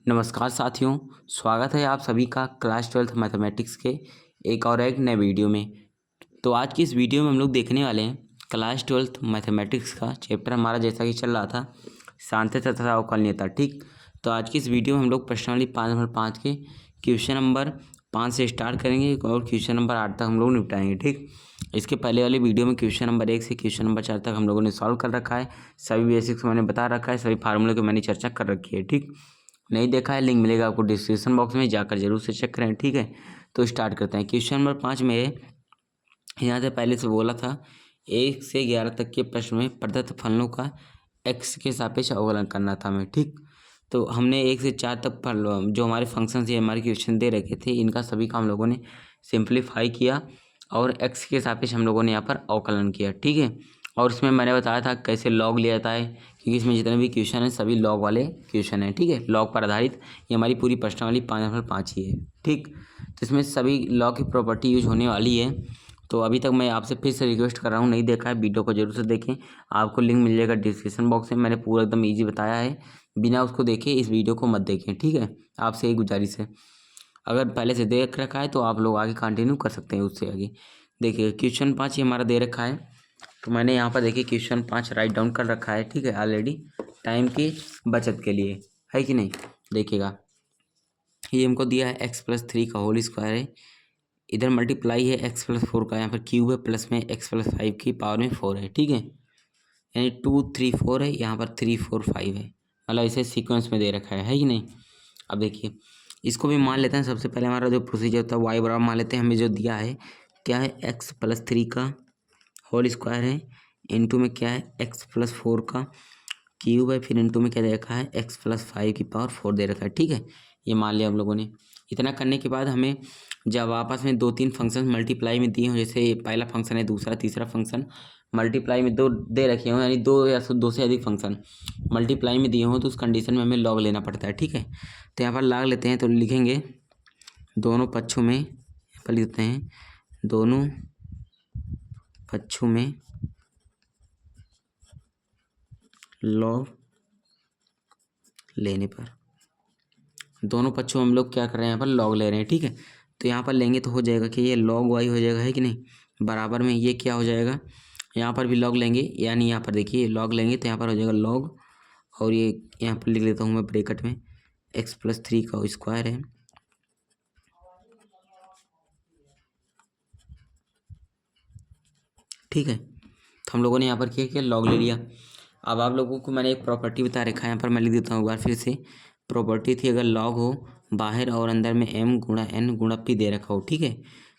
नमस्कार साथियों, स्वागत है आप सभी का क्लास 12th मैथमेटिक्स के एक नए वीडियो में। तो आज की इस वीडियो में हम लोग देखने वाले हैं क्लास 12th मैथमेटिक्स का चैप्टर हमारा जैसा कि चल रहा था सांख्यिकी तथा अवकलनीयता। ठीक, तो आज की इस वीडियो में हम लोग प्रश्नावली 5 के क्वेश्चन नंबर 5 से स्टार्ट करेंगे और क्वेश्चन नंबर 8 तक हम लोग निपटाएंगे। ठीक, इसके पहले वाली वीडियो में क्वेश्चन नंबर 1 से क्वेश्चन नंबर 4 तक हम लोगों ने सॉल्व कर रखा है। सभी बेसिक्स मैंने बता रखा है, सभी फार्मूले की मैंने चर्चा कर रखी है। ठीक, नहीं देखा है लिंक मिलेगा आपको डिस्क्रिप्शन बॉक्स में, जाकर जरूर से चेक करें। ठीक है, तो स्टार्ट करते हैं। क्वेश्चन नंबर 5 में यहाँ से पहले से बोला था 1 से 11 तक के प्रश्न में प्रदत्त फलनों का x के सापेक्ष अवकलन करना था हमें। ठीक, तो हमने 1 से 4 तक फल जो हमारे फंक्शन ये हमारे क्वेश्चन दे रखे थे, इनका सभी का हम लोगों ने सिंप्लीफाई किया और x के सापेक्ष हम लोगों ने यहाँ पर अवकलन किया। ठीक है, और इसमें मैंने बताया था कैसे लॉग लिया जाता है, क्योंकि इसमें जितने भी क्वेश्चन हैं सभी लॉग वाले क्वेश्चन हैं। ठीक है, लॉग पर आधारित ये हमारी पूरी प्रश्नावली 5 ही है। ठीक, तो इसमें सभी लॉग की प्रॉपर्टी यूज होने वाली है। तो अभी तक मैं आपसे फिर से रिक्वेस्ट कर रहा हूँ, नहीं देखा है वीडियो को जरूर से देखें, आपको लिंक मिल जाएगा डिस्क्रिप्शन बॉक्स में। मैंने पूरा एकदम ईजी बताया है, बिना उसको देखे इस वीडियो को मत देखें। ठीक है, आपसे एक गुजारिश है, अगर पहले से देख रखा है तो आप लोग आगे कंटिन्यू कर सकते हैं उससे आगे। देखिए क्वेश्चन 5 ही हमारा दे रखा है, तो मैंने यहाँ पर देखिए क्वेश्चन 5 राइट डाउन कर रखा है। ठीक है, ऑलरेडी टाइम की बचत के लिए, है कि नहीं। देखिएगा, ये हमको दिया है x+3 का होल स्क्वायर है, इधर मल्टीप्लाई है x+4 का, यहाँ पर क्यूब है, प्लस में x+5 की पावर में 4 है। ठीक है, यानी 2 3 4 है, यहाँ पर 3 4 5 है, मतलब इसे सीक्वेंस में दे रखा है कि नहीं। अब देखिए इसको भी मान लेते हैं। सबसे पहले हमारा जो प्रोसीजर होता है y बराबर मान लेते हैं। हमें जो दिया है क्या है, x+3 का होल स्क्वायर है, इनटू में क्या है x+4 का क्यूब है, फिर इनटू में क्या दे रखा है x+5 की पावर 4 दे रखा है। ठीक है, ये मान लिया हम लोगों ने। इतना करने के बाद हमें जब आपस में 2-3 फंक्शन मल्टीप्लाई में दिए हों, जैसे पहला फंक्शन है, दूसरा तीसरा फंक्शन मल्टीप्लाई में दो दे रखे हों, यानी दो या दो से अधिक फंक्शन मल्टीप्लाई में दिए हों, तो उस कंडीशन में हमें लॉग लेना पड़ता है। ठीक है, तो यहाँ पर लॉग लेते हैं, तो लिखेंगे दोनों पक्षों में, यहाँ पर लिखते हैं दोनों पक्षों में लॉग लेने पर, दोनों पक्षों में हम लोग क्या कर रहे हैं, यहाँ पर लॉग ले रहे हैं। ठीक है, तो यहाँ पर लेंगे तो हो जाएगा कि ये लॉग वाई हो जाएगा, है कि नहीं, बराबर में ये क्या हो जाएगा, यहाँ पर भी लॉग लेंगे, यानी यहाँ पर देखिए लॉग लेंगे तो यहाँ पर हो जाएगा लॉग, और ये यहाँ पर लिख लेता हूँ मैं ब्रैकेट में x+3 का स्क्वायर है, ठीक है। तो हम लोगों ने यहाँ पर क्या किया, लॉग ले लिया। अब आप लोगों को मैंने एक प्रॉपर्टी बता रखा है, यहाँ पर मैं लिख देता हूँ एक बार फिर से। प्रॉपर्टी थी अगर लॉग हो बाहर और अंदर में m गुणा n गुणा p दे रखा हो, ठीक है,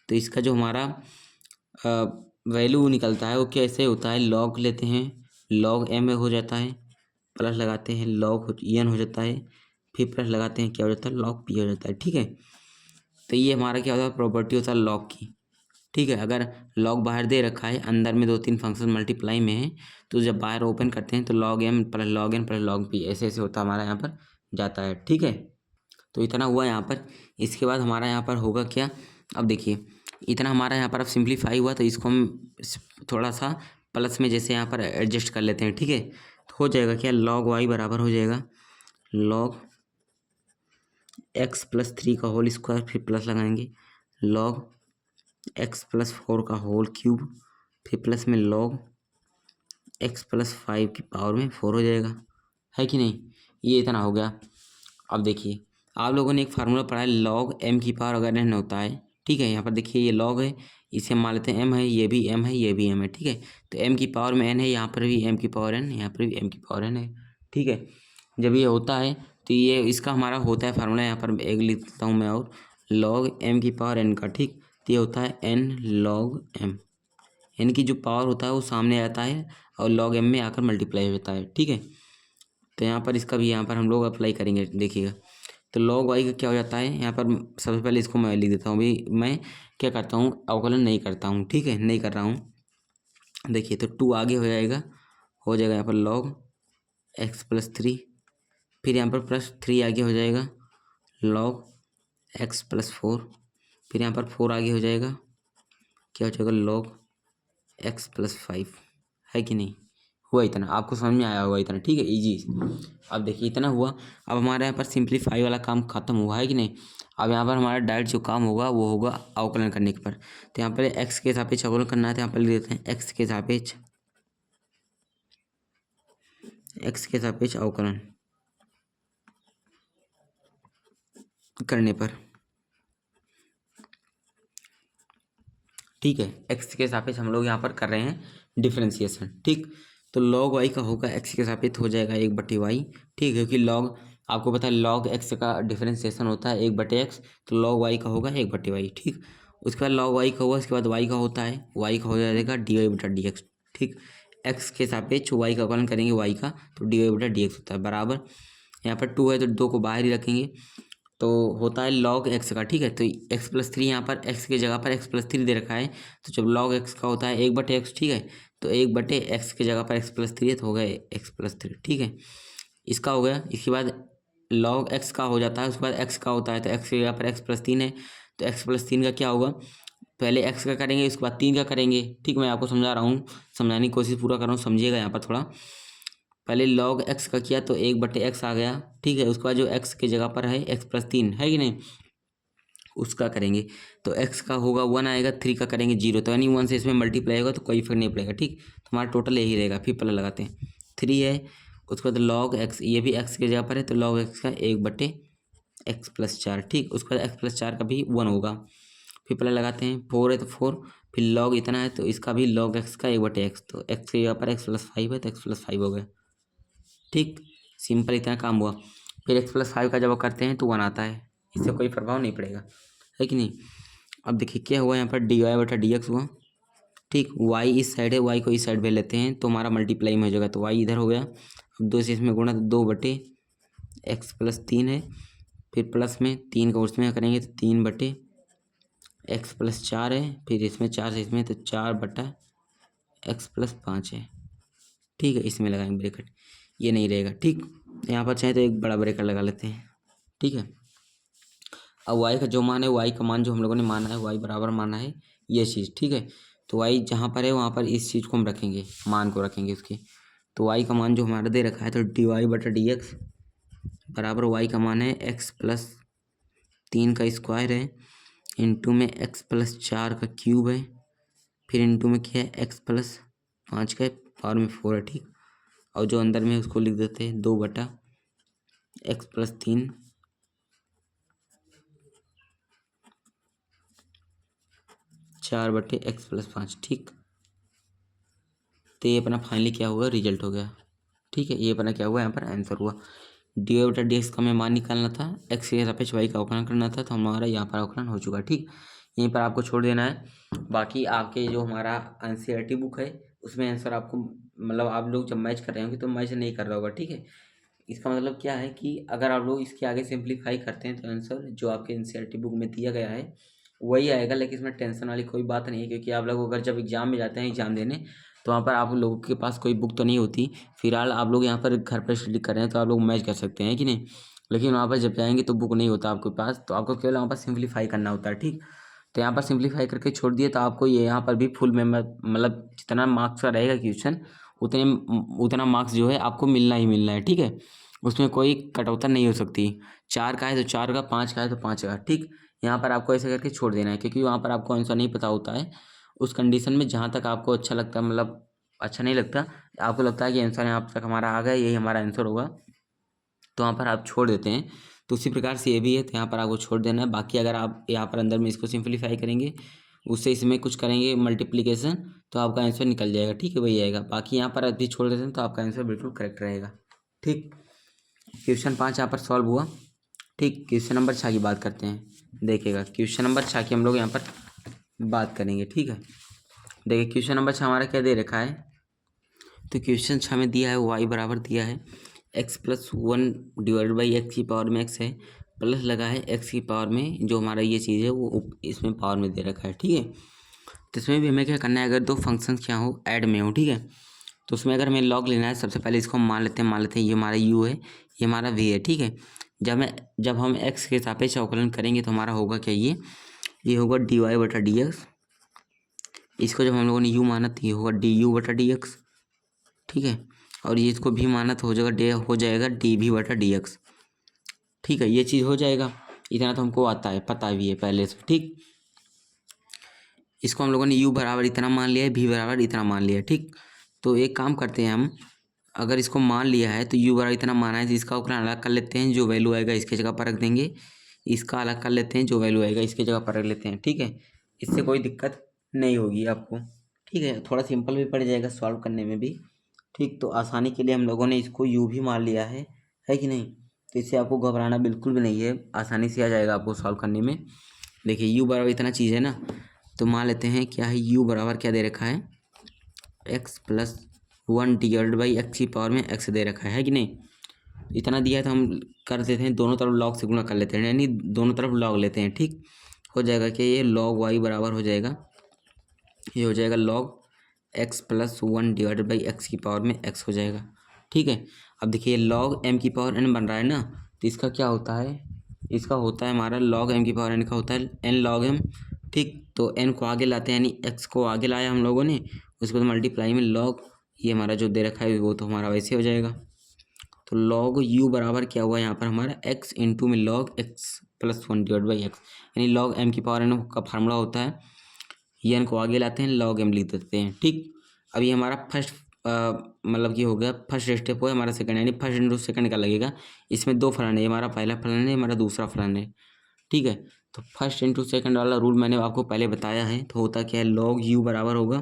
तो इसका जो हमारा वैल्यू निकलता है वो कैसे होता है, लॉग लेते हैं, लॉग m हो जाता है, प्लस लगाते हैं लॉग n हो जाता है, फिर प्लस लगाते हैं क्या हो जाता है, लॉग p हो जाता है। ठीक है, तो ये हमारा क्या होता है, प्रॉपर्टी होता है लॉग की। ठीक है, अगर लॉग बाहर दे रखा है, अंदर में 2-3 फंक्शन मल्टीप्लाई में है, तो जब बाहर ओपन करते हैं तो log m plus log n plus log p ऐसे ऐसे होता हमारा यहाँ पर जाता है। ठीक है, तो इतना हुआ यहाँ पर। इसके बाद हमारा यहाँ पर होगा क्या, अब देखिए इतना हमारा यहाँ पर अब सिंप्लीफाई हुआ, तो इसको हम थोड़ा सा प्लस में जैसे यहाँ पर एडजस्ट कर लेते हैं। ठीक है, तो हो जाएगा क्या, लॉग वाई बराबर हो जाएगा लॉग x+3 का होल स्क्वायर, फिर प्लस लगाएंगे लॉग x+4 का होल क्यूब, फिर प्लस में लॉग x+5 की पावर में 4 हो जाएगा, है कि नहीं। ये इतना हो गया। अब देखिए आप लोगों ने एक फार्मूला पढ़ा है, लॉग m की पावर अगर n होता है, ठीक है, यहाँ पर देखिए ये लॉग है, इसे मान लेते हैं m है, ये भी m है, ये भी m है। ठीक है, तो m की पावर में n है, यहाँ पर भी m की पावर n, यहाँ पर भी m की पावर n है। ठीक है, जब ये होता है तो ये इसका हमारा होता है फार्मूला, यहाँ पर एक लिख देता हूँ मैं, और लॉग m की पावर n का, ठीक, तो ये होता है n log m, n की जो पावर होता है वो सामने आता है और log m में आकर मल्टीप्लाई होता है। ठीक है, तो यहाँ पर इसका भी यहाँ पर हम लोग अप्लाई करेंगे, देखिएगा, तो log y का क्या हो जाता है, यहाँ पर सबसे पहले इसको मैं लिख देता हूँ। अभी मैं क्या करता हूँ, अवकलन नहीं करता हूँ, ठीक है, नहीं कर रहा हूँ। देखिए तो 2 आगे हो जाएगा, यहाँ पर log x+3, फिर यहाँ पर +3 आगे हो जाएगा log x+4, फिर यहाँ पर 4 आगे हो जाएगा, क्या हो जाएगा log x+5, है कि नहीं, हुआ इतना, आपको समझ में आया होगा इतना, ठीक है, इजी। अब देखिए इतना हुआ। अब हमारे यहाँ पर सिंप्लीफाई वाला काम खत्म हुआ है कि नहीं। अब यहाँ पर हमारा डायरेक्ट जो काम होगा वो होगा अवकलन करने के पर। तो यहाँ पर एक्स के सापेक्ष अवकलन करना है, तो यहाँ पर लिख देते हैं एक्स के सापेक्ष अवकलन करने पर, ठीक है। एक्स के सापेक्ष हम लोग यहाँ पर कर रहे हैं डिफरेंशिएशन, ठीक। तो log y का होगा एक्स के सापेक्ष हो जाएगा 1/y, ठीक है, क्योंकि log आपको पता है log x का डिफरेंशिएशन होता है 1/x, तो log y का होगा 1/y, ठीक। उसके बाद log y का होगा, उसके बाद y का होता है, y का हो जाएगा dy/dx, ठीक। x के सापेक्ष y का अवकलन करेंगे y का, तो dy/dx होता है बराबर। यहाँ पर 2 है तो 2 को बाहर ही रखेंगे, तो होता है log x का, ठीक है। तो x+3 यहाँ पर x की जगह पर x+3 दे रखा है, तो जब log x का होता है 1/x, ठीक है, तो 1/x की जगह पर x+3 है तो हो गया x+3, ठीक है। इसका हो गया। इसके बाद log x का हो जाता है, उसके बाद x का होता है, तो x की जगह पर x+3 है, तो x+3 का क्या होगा, पहले x का करेंगे उसके बाद 3 का करेंगे, ठीक। मैं आपको समझा रहा हूँ, समझाने की कोशिश पूरा कर रहा हूँ, समझिएगा यहाँ पर थोड़ा। पहले log x का किया तो 1/x आ गया, ठीक है। उसके बाद जो x की जगह पर है x+3 है कि नहीं, उसका करेंगे, तो x का होगा 1 आएगा, 3 का करेंगे 0, तो यानी 1 से इसमें मल्टीप्लाई होगा तो कोई फर्क नहीं पड़ेगा, ठीक। तो हमारा टोटल यही रहेगा। फिर पहले लगाते हैं 3 है, उसके बाद log x, ये भी x की जगह पर है, तो log x का 1/x+4, ठीक। उसके बाद x+4 का भी 1 होगा। फिर पहले लगाते हैं 4 है तो 4, फिर log इतना है तो इसका भी log x का 1/x, तो x की जगह पर x+5 है तो x+5 हो गया, ठीक। सिंपल इतना काम हुआ। फिर x+5 का जब करते हैं तो 1 आता है, इससे कोई प्रभाव नहीं पड़ेगा, है कि नहीं। अब देखिए क्या हुआ, यहाँ पर dy/dx हुआ, ठीक। y इस साइड है, y को इस साइड भेज लेते हैं तो हमारा मल्टीप्लाई में हो जाएगा, तो y इधर हो गया। अब 2 से इसमें गुणा तो 2/x+3 है, फिर प्लस में 3 का उसमें करेंगे तो 3/x+4 है, फिर इसमें 4 से इसमें तो 4/x+5 है, ठीक है। इसमें लगाएंगे ब्रैकेट, ये नहीं रहेगा, ठीक। यहाँ पर चाहे तो एक बड़ा ब्रैकेट लगा लेते हैं, ठीक है। अब y का जो मान है, y का मान जो हम लोगों ने माना है, y बराबर माना है ये चीज़, ठीक है। तो y जहाँ पर है वहाँ पर इस चीज़ को हम रखेंगे, मान को रखेंगे उसके। तो y का मान जो हमारा दे रखा है, तो dy/dx बराबर y का मान है x+3 का स्क्वायर है, इंटू में x+4 का क्यूब है, फिर इंटू में क्या है x+5 का पावर में 4 है, ठीक। और जो अंदर में उसको लिख देते हैं 2/x+3 4/x+5, ठीक। तो ये अपना फाइनली क्या हुआ, रिजल्ट हो गया, ठीक है। ये अपना क्या हुआ, यहाँ पर आंसर हुआ। dy/dx का हमें मान निकालना था, x के सापेक्ष y का अवकलन करना था, तो हमारा यहाँ पर अवकलन हो चुका है, ठीक। यहीं पर आपको छोड़ देना है। बाकी आपके जो हमारा NCERT बुक है उसमें आंसर आपको, मतलब आप लोग जब मैच कर रहे होंगे तो मैच नहीं कर रहा होगा, ठीक है। इसका मतलब क्या है कि अगर आप लोग इसके आगे सिंप्लीफाई करते हैं तो आंसर जो आपके NCERT बुक में दिया गया है वही आएगा, लेकिन इसमें टेंशन वाली कोई बात नहीं है, क्योंकि आप लोग अगर जब एग्ज़ाम में जाते हैं एग्ज़ाम देने, तो वहाँ पर आप लोगों के पास कोई बुक तो नहीं होती। फिलहाल आप लोग यहाँ पर घर पर स्टडी कर रहे हैं तो आप लोग मैच कर सकते हैं कि नहीं, लेकिन वहाँ पर जब जाएंगे तो बुक नहीं होता आपके पास, तो आपको केवल वहाँ पर सिंप्लीफाई करना होता है, ठीक। तो यहाँ पर सिंप्लीफाई करके छोड़ दिए तो आपको ये यहाँ पर भी फुल मेंबर, मतलब जितना मार्क्स का रहेगा क्वेश्चन उतना मार्क्स जो है आपको मिलना ही मिलना है, ठीक है। उसमें कोई कटौती नहीं हो सकती। 4 का है तो 4 का, 5 का है तो 5 का, ठीक। यहाँ पर आपको ऐसे करके छोड़ देना है, क्योंकि वहाँ पर आपको आंसर नहीं पता होता है। उस कंडीशन में जहाँ तक आपको अच्छा लगता है, मतलब अच्छा नहीं लगता, आपको लगता है कि आंसर यहाँ तक हमारा आ गया, यही हमारा आंसर होगा, तो वहाँ पर आप छोड़ देते हैं। तो उसी प्रकार से ये भी है, तो यहाँ पर आपको छोड़ देना है। बाकी अगर आप यहाँ पर अंदर में इसको सिंप्लीफाई करेंगे, उससे इसमें कुछ करेंगे मल्टीप्लिकेशन, तो आपका आंसर निकल जाएगा, ठीक है, वही आएगा। बाकी यहाँ पर अभी छोड़ देते हैं तो आपका आंसर बिल्कुल करेक्ट रहेगा, ठीक। क्वेश्चन 5 यहाँ पर सॉल्व हुआ, ठीक। क्वेश्चन नंबर 6 की बात करते हैं। देखिएगा क्वेश्चन नंबर 6 की हम लोग यहाँ पर बात करेंगे, ठीक है। देखिए क्वेश्चन नंबर 6 हमारा क्या दे रखा है, तो क्वेश्चन 6 में दिया है y बराबर दिया है x+1 डिवाइडेड बाई एक्स की पावर में x है, प्लस लगा है x की पावर में जो हमारा ये चीज़ है वो इसमें पावर में दे रखा है, ठीक है। तो इसमें भी हमें क्या करना है, अगर दो फंक्शन क्या हो ऐड में हो, ठीक है, तो उसमें अगर हमें लॉग लेना है, सबसे पहले इसको मान लेते हैं ये हमारा u है, ये हमारा v है, ठीक है। जब हम x के सापेक्ष अवकलन करेंगे तो हमारा होगा क्या, ये होगा dy/dx। इसको जब हम लोगों ने u माना तो ये होगा du/dx, ठीक है। और ये इसको भी माना तो हो जाएगा डी वी बटा डी एक्स। ठीक है, ये चीज़ हो जाएगा, इतना तो हमको आता है, पता भी है पहले से। ठीक, इसको हम लोगों ने u बराबर इतना मान लिया है, v बराबर इतना मान लिया है। ठीक, तो एक काम करते हैं हम, अगर इसको मान लिया है तो u बराबर इतना माना है तो इसका उपकरण अलग कर लेते हैं, जो वैल्यू आएगा इसके जगह पर रख देंगे, इसका अलग कर लेते हैं, जो वैल्यू आएगा इसके जगह पर रख लेते हैं। ठीक है, इससे कोई दिक्कत नहीं होगी आपको। ठीक है, थोड़ा सिंपल भी पड़ जाएगा सॉल्व करने में भी। ठीक, तो आसानी के लिए हम लोगों ने इसको u भी मान लिया है कि नहीं, तो इससे आपको घबराना बिल्कुल भी नहीं है, आसानी से आ जाएगा आपको सॉल्व करने में। देखिए u बराबर इतना चीज़ है ना, तो मान लेते हैं क्या है, u बराबर क्या दे रखा है, x+1 डिवाइडेड बाई एक्स की पावर में x दे रखा है कि नहीं। इतना दिया है तो हम कर देते हैं, दोनों तरफ log से गुणा कर लेते हैं, यानी दोनों तरफ log लेते हैं। ठीक, हो जाएगा कि ये log y बराबर हो जाएगा, ये हो जाएगा log x+1 divided by x की पावर में x हो जाएगा। ठीक है, अब देखिए log m की पावर n बन रहा है ना, तो इसका क्या होता है, इसका होता है हमारा log m की पावर n का होता है n log m। ठीक, तो n को आगे लाते हैं, यानी x को आगे लाया हम लोगों ने, उसके बाद मल्टीप्लाई में log, ये हमारा जो दे रखा है वो तो हमारा वैसे हो जाएगा। तो log u बराबर क्या हुआ यहाँ पर हमारा x इंटू में log x+1 divide by x, यानी log m की पावर n का फार्मूला होता है, ये n को आगे लाते हैं, log m लिख देते हैं। ठीक, अभी हमारा फर्स्ट मतलब कि हो गया, फर्स्ट स्टेप हुआ हमारा सेकंड, यानी फर्स्ट इंटू सेकंड का लगेगा। इसमें दो फलन है, हमारा पहला फलन है, हमारा दूसरा फलन है। ठीक है, तो फर्स्ट इंटू सेकंड वाला रूल मैंने आपको पहले बताया है, तो होता क्या है, log u बराबर होगा,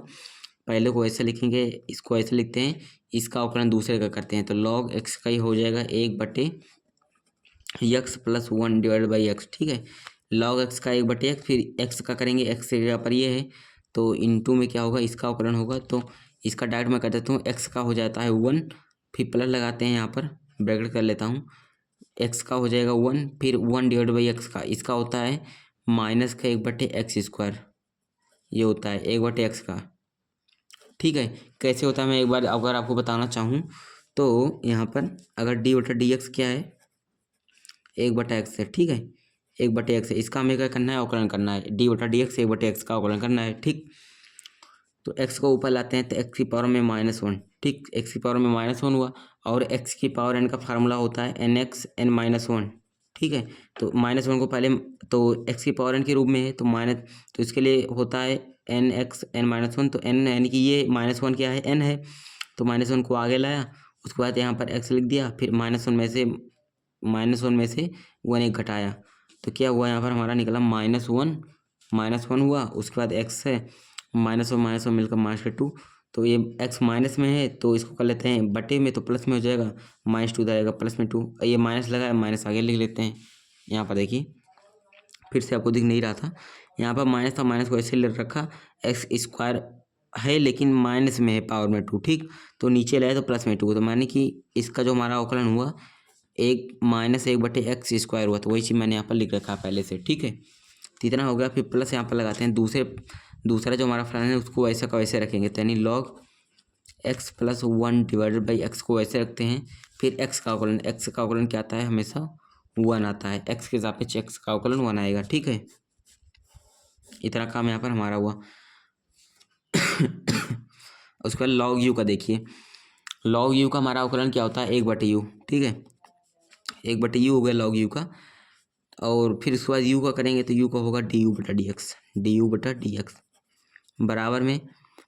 पहले को ऐसे लिखेंगे, इसको ऐसे लिखते हैं, इसका अवकलन दूसरे का करते हैं, तो log x का ही हो जाएगा 1/x+1 डिवाइड बाई एक्स। ठीक है, log x का 1/x, फिर x का करेंगे, x की जगह पर ये है, तो इंटू में क्या होगा, इसका अवकलन होगा, तो इसका डायरेक्ट मैं कर देता हूँ, x का हो जाता है 1, फिर प्लस लगाते हैं, यहाँ पर ब्रैकेट कर लेता हूँ, x का हो जाएगा 1, फिर 1 डिवाइड बाई एक्स का, इसका होता है माइनस का 1/x², ये होता है 1/x का। ठीक है, कैसे होता है मैं एक बार अगर आपको बताना चाहूँ तो यहाँ पर अगर d/dx क्या है, 1/x है। ठीक है, 1/x है, इसका हमें क्या करना है, अवकलन करना है, d/dx 1/x का अवकलन करना है। ठीक, तो x को ऊपर लाते हैं तो x की पावर में -1। ठीक, x की पावर में -1 हुआ, और x की पावर n का फार्मूला होता है nx n-1। ठीक है, तो -1 को पहले, तो x की पावर n के रूप में है, तो माइनस, तो इसके लिए होता है nx n-1, तो n यानी कि ये -1 क्या है, n है, तो -1 को आगे लाया, उसके बाद यहाँ पर x लिख दिया, फिर -1 में से 1 एक घटाया, तो क्या हुआ यहाँ पर हमारा निकला -1 हुआ, उसके बाद x है, -1 मिलकर -2, तो ये x माइनस में है, तो इसको कर लेते हैं बटे में, तो प्लस में हो जाएगा, -2 आएगा, प्लस में 2, ये माइनस लगा है, माइनस आगे लिख लेते हैं। यहाँ पर देखिए, फिर से आपको दिख नहीं रहा था, यहाँ पर माइनस था, माइनस को ऐसे ले रखा, x² है लेकिन माइनस में है पावर में 2। ठीक, तो नीचे लाए तो प्लस में 2, तो माने कि इसका जो हमारा अवकलन हुआ, -1/x² हुआ, तो वही चीज़ मैंने यहाँ पर लिख रखा है पहले से। ठीक है, तो इतना हो गया, फिर प्लस यहाँ पर लगाते हैं, दूसरा जो हमारा फलन है उसको वैसा का वैसे रखेंगे, तो यानी log x+1 divided by x को वैसे रखते हैं, फिर x का अवकलन क्या आता है, हमेशा 1 आता है, x के सापेक्ष x का अवकलन 1 आएगा। ठीक है, इतना काम यहाँ पर हमारा हुआ। उसके बाद log u का देखिए, log u का हमारा अवकलन क्या होता है, 1/u। ठीक है, 1/u हो गया log u का, और फिर उसके बाद u का करेंगे तो u का होगा du/dx बराबर में,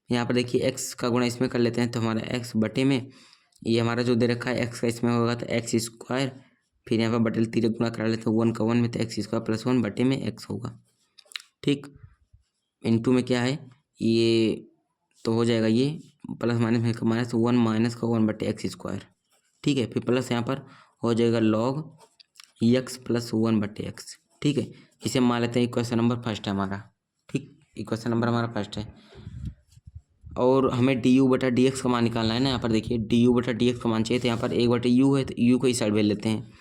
यहाँ पर देखिए x का गुणा इसमें कर लेते हैं, तो हमारा x बटे में, ये हमारा जो दे रखा है x का इसमें होगा तो x², फिर यहाँ पर बटे 3 गुणा करा लेते हैं, 1 का 1 में, तो x² + 1 बटे में x होगा। ठीक, इंटू में क्या है, ये तो हो जाएगा, ये प्लस माइनस में -1 माइनस का 1 बटे x²। ठीक है, फिर प्लस यहाँ पर हो जाएगा log x+1 बटे x। ठीक है, इसे मान लेते हैं इक्वेशन नंबर फर्स्ट है हमारा। ठीक, इक्वेशन नंबर हमारा फर्स्ट है, और हमें du/dx का मान निकालना है ना। यहाँ पर देखिए du/dx का मान चाहिए, तो यहाँ पर 1/u है, तो u को इस साइड भेज लेते हैं,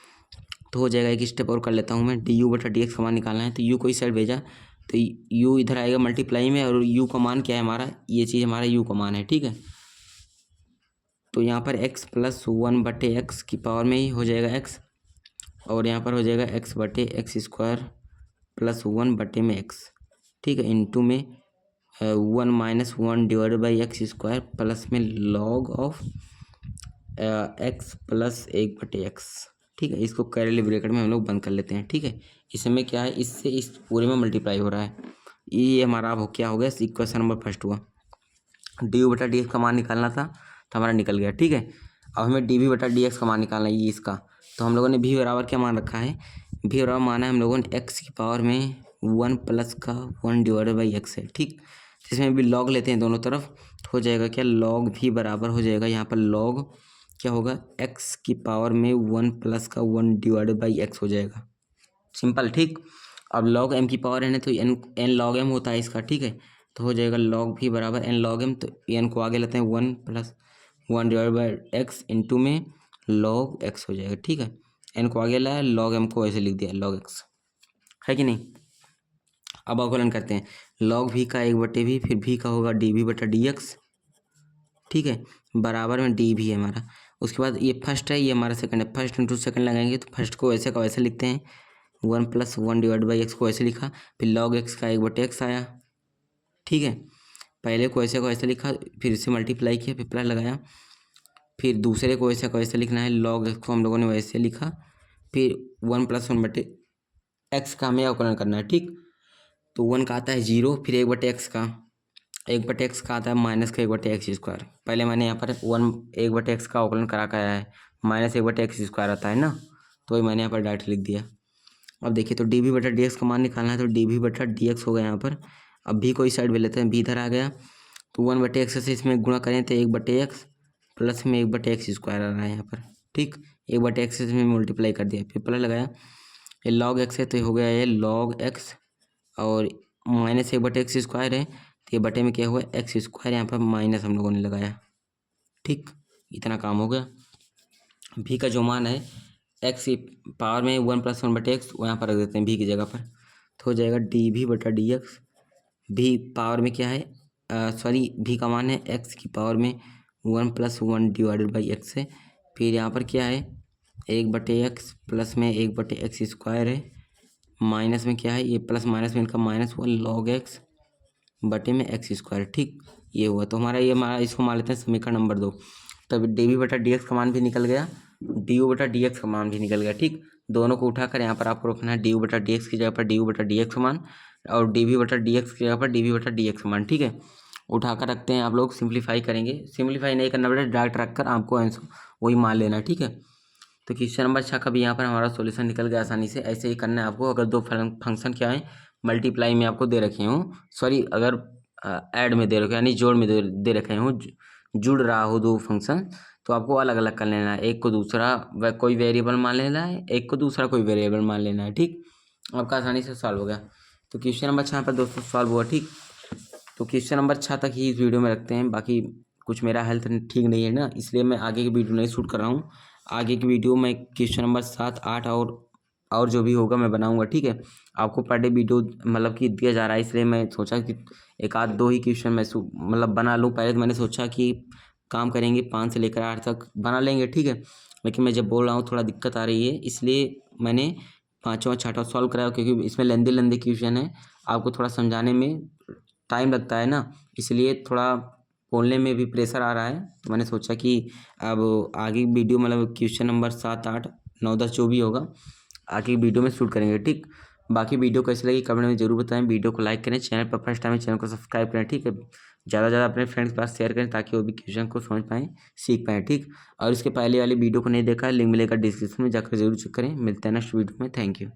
तो हो जाएगा। एक स्टेप और कर लेता हूँ मैं, du/dx का मान निकालना है, तो u को इस साइड भेजा, तो u इधर आएगा मल्टीप्लाई में, और u का मान क्या है हमारा, ये चीज़ हमारा u का मान है। ठीक है, तो यहाँ पर x+1 बटे एक्स की पावर में ही हो जाएगा x, और यहाँ पर हो जाएगा x/x² + 1 बटे में x। ठीक है, इंटू में 1 minus 1 divided by x square plus में log of x plus 1/x। ठीक है, इसको कैरेली ब्रैकेट में हम लोग बंद कर लेते हैं। ठीक है, इसमें क्या है, इससे इस पूरे में मल्टीप्लाई हो रहा है। ये हमारा अब क्या हो गया, इक्वेशन नंबर फर्स्ट हुआ। डी यू बटा डी एक्स का मान निकालना था तो हमारा निकल गया। ठीक है, अब हमें डी वी बटा डी एक्स का मान निकालना है, ये इसका। तो हम लोगों ने भी बराबर क्या मान रखा है, भी बराबर माना है हम लोगों ने एक्स की पावर में 1 प्लस का 1 डिवाइडेड बाई एक्स है। ठीक, इसमें भी लॉग लेते हैं दोनों तरफ, तो हो जाएगा क्या, लॉग भी बराबर हो जाएगा यहाँ पर लॉग क्या होगा, एक्स की पावर में 1 प्लस का 1 डिवाइडेड बाई एक्स हो जाएगा। सिंपल। ठीक, अब लॉग एम की पावर एन है तो एन लॉग एम होता है इसका। ठीक है, तो हो जाएगा लॉग भी बराबर एन लॉग एम, तो एन को आगे लेते हैं 1 plus 1 divide by x into में लॉग एक्स हो जाएगा। ठीक है, एन को आगे लाया, लॉग एम को ऐसे लिख दिया लॉग एक्स, है कि नहीं। अब अवकलन करते हैं, लॉग भी का 1/v, फिर भी का होगा डी वी बटा डी एक्स। ठीक है, बराबर में डी भी है हमारा। उसके बाद ये फर्स्ट है, ये हमारा सेकंड है, फर्स्ट इंटू सेकंड लगाएंगे तो फर्स्ट को ऐसे का वैसे लिखते हैं, 1 प्लस 1 डिवाइड बाई एक्स को ऐसे लिखा, फिर लॉग एक्स का 1/x आया। ठीक है, पहले को ऐसे लिखा, फिर इसे मल्टीप्लाई किया, फिर प्लस लगाया, फिर दूसरे को ऐसे लिखना है, लॉग एक्स को हम लोगों ने वैसे लिखा, फिर 1 प्लस 1/x का हमें अवकलन करना है। ठीक, तो 1 का आता है 0, फिर 1/x का 1/x का आता है माइनस का 1/x स्क्वायर। पहले मैंने यहाँ पर 1/x का अवकलन करा के आया है, माइनस 1/x स्क्वायर आता है ना, तो वही मैंने यहाँ पर डायरेक्ट लिख दिया। अब देखिए, तो डी वी बटा डी एक्स का मान निकालना है, तो डी वी बटा डी एक्स हो गया यहाँ पर। अब भी कोई साइड में लेते हैं, भी इधर आ गया, तो 1/x से इसमें गुणा करें तो 1/x प्लस में 1/x स्क्वायर आ रहा है यहाँ पर। ठीक, 1/x से इसमें मल्टीप्लाई कर दिया, फिर प्लस लगाया, ये लॉग एक्स है तो ये हो गया ये लॉग एक्स, और माइनस 1/x स्क्वायर है तो ये बटे में क्या हुआ, एक्स स्क्वायर, यहाँ पर माइनस हम लोगों ने लगाया। ठीक, इतना काम हो गया। भी का जो मान है एक्स की पावर में 1 प्लस 1/x, वो यहाँ पर रख देते हैं भी की जगह पर, तो हो जाएगा डी भी बटा डी एक्स। भी पावर में क्या है, सॉरी भी का मान है एक्स की पावर में 1 प्लस 1 डिवाइडेड बाई एक्स है, फिर यहाँ पर क्या है 1/x प्लस में 1/x स्क्वायर है, माइनस में क्या है, ये प्लस माइनस में इनका माइनस हुआ, लॉग एक्स बटे में एक्स स्क्वायर। ठीक, ये हुआ, तो हमारा ये हमारा इसको मान लेते हैं समीकरण नंबर 2। तब डी वी बटा डी एक्स का मान भी निकल गया, डी यू बटा डी एक्स का मान भी निकल गया। ठीक, दोनों को उठाकर यहाँ पर आपको रखना है डी यू बटा डी एक्स की जगह पर डी यू बटा डी एक्स का मान, और डी वी बटा डी एक्स की जगह पर डी वी बटा डी एक्स का मान। ठीक है, उठाकर रखते हैं, आप लोग सिंप्लीफाई करेंगे, सिंप्लीफाई नहीं करना बेटा, डायरेक्ट रखकर आपको आंसर वही मान लेना है। ठीक है, तो क्वेश्चन नंबर 6 का भी यहाँ पर हमारा सॉल्यूशन निकल गया आसानी से। ऐसे ही करना है आपको, अगर दो फंक्शन क्या है मल्टीप्लाई में आपको दे रखे हूँ, सॉरी अगर ऐड में दे रखे यानी जोड़ में दे रखे हूँ, जुड़ रहा हो दो फंक्शन, तो आपको अलग अलग कर लेना है, एक को दूसरा कोई वेरिएबल मान लेना है, एक को दूसरा कोई वेरिएबल मान लेना है। ठीक, आपका आसानी से सॉल्व हो गया। तो क्वेश्चन नंबर 6 पर दोस्तों सॉल्व हुआ। ठीक, तो क्वेश्चन नंबर 6 तक ही इस वीडियो में रखते हैं, बाकी कुछ मेरा हेल्थ ठीक नहीं है ना, इसलिए मैं आगे की वीडियो नहीं शूट कर रहा हूँ। आगे की वीडियो में क्वेश्चन नंबर 7, 8 और जो भी होगा मैं बनाऊंगा। ठीक है, आपको पर डे वीडियो मतलब कि दिया जा रहा है, इसलिए मैं सोचा कि एक आध दो ही क्वेश्चन मैं मतलब बना लूँ। पहले तो मैंने सोचा कि काम करेंगे 5 से लेकर 8 तक बना लेंगे। ठीक है, लेकिन मैं जब बोल रहा हूँ थोड़ा दिक्कत आ रही है, इसलिए मैंने 5वां 6वां सॉल्व कराया, क्योंकि इसमें लेंदी क्वेश्चन है, आपको थोड़ा समझाने में टाइम लगता है ना, इसलिए थोड़ा बोलने में भी प्रेशर आ रहा है। तो मैंने सोचा कि अब आगे वीडियो मतलब क्वेश्चन नंबर 7, 8, 9, 10 जो भी होगा आगे वीडियो में शूट करेंगे। ठीक, बाकी वीडियो कैसी लगी कमेंट में जरूर बताएं, वीडियो को लाइक करें, चैनल पर फर्स्ट टाइम है चैनल को सब्सक्राइब करें। ठीक है, ज़्यादा से ज़्यादा अपने फ्रेंड्स के पास शेयर करें ताकि वो भी क्वेश्चन को समझ पाएँ, सीख पाएँ। ठीक, और इसके पहले वाली वीडियो को नहीं देखा, लिंक मिलेगा डिस्क्रिप्शन में, जाकर जरूर चेक करें। मिलते हैं नेक्स्ट वीडियो में, थैंक यू।